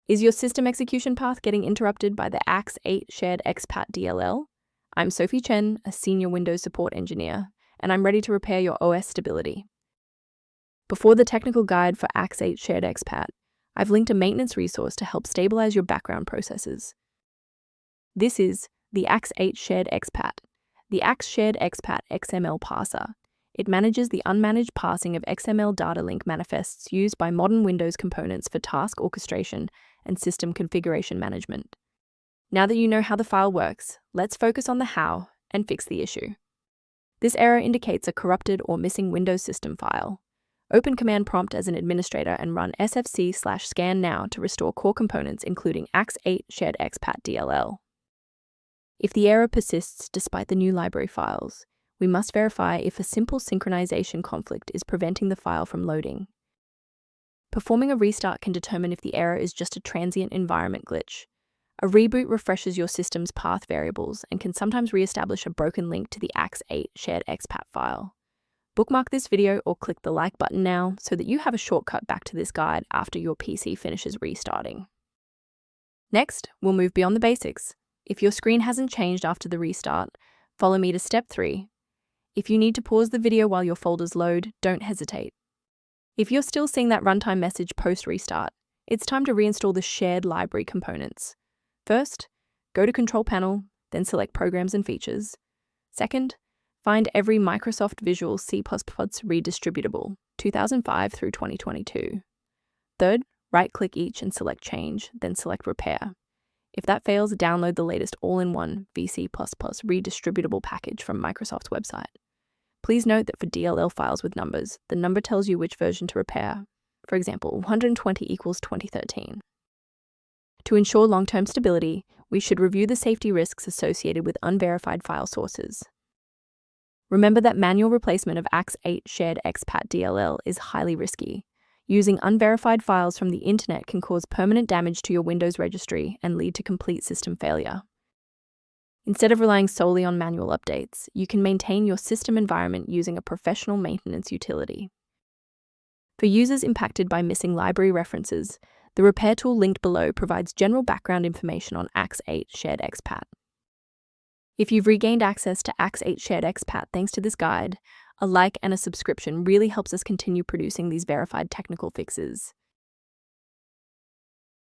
Is your system execution path getting interrupted by the Axe8 Shared Expat DLL? I'm Sophie Chen, a senior Windows support engineer, and I'm ready to repair your OS stability. Before the technical guide for Axe8 Shared Expat, I've linked a maintenance resource to help stabilize your background processes. This is the Axe8 Shared Expat, the Axe Shared Expat XML parser. It manages the unmanaged parsing of XML data link manifests used by modern Windows components for task orchestration and system configuration management. Now that you know how the file works, let's focus on the how and fix the issue. This error indicates a corrupted or missing Windows system file. Open Command Prompt as an administrator and run sfc/scan now to restore core components including Axe8 Shared Expat DLL. If the error persists despite the new library files, we must verify if a simple synchronization conflict is preventing the file from loading. Performing a restart can determine if the error is just a transient environment glitch. A reboot refreshes your system's path variables and can sometimes re-establish a broken link to the Axe8 Shared Expat file. Bookmark this video or click the like button now so that you have a shortcut back to this guide after your PC finishes restarting. Next, we'll move beyond the basics. If your screen hasn't changed after the restart, follow me to step 3. If you need to pause the video while your folders load, don't hesitate. If you're still seeing that runtime message post-restart, it's time to reinstall the shared library components. First, go to Control Panel, then select Programs and Features. Second, find every Microsoft Visual C++ redistributable, 2005 through 2022. Third, right-click each and select Change, then select Repair. If that fails, download the latest all-in-one VC++ redistributable package from Microsoft's website. Please note that for DLL files with numbers, the number tells you which version to repair. For example, 120 equals 2013. To ensure long-term stability, we should review the safety risks associated with unverified file sources. Remember that manual replacement of Axe8 Shared Expat DLL is highly risky. Using unverified files from the internet can cause permanent damage to your Windows registry and lead to complete system failure. Instead of relying solely on manual updates, you can maintain your system environment using a professional maintenance utility. For users impacted by missing library references, the repair tool linked below provides general background information on Axe8 Shared Expat. If you've regained access to Axe8 Shared Expat thanks to this guide, a like and a subscription really helps us continue producing these verified technical fixes.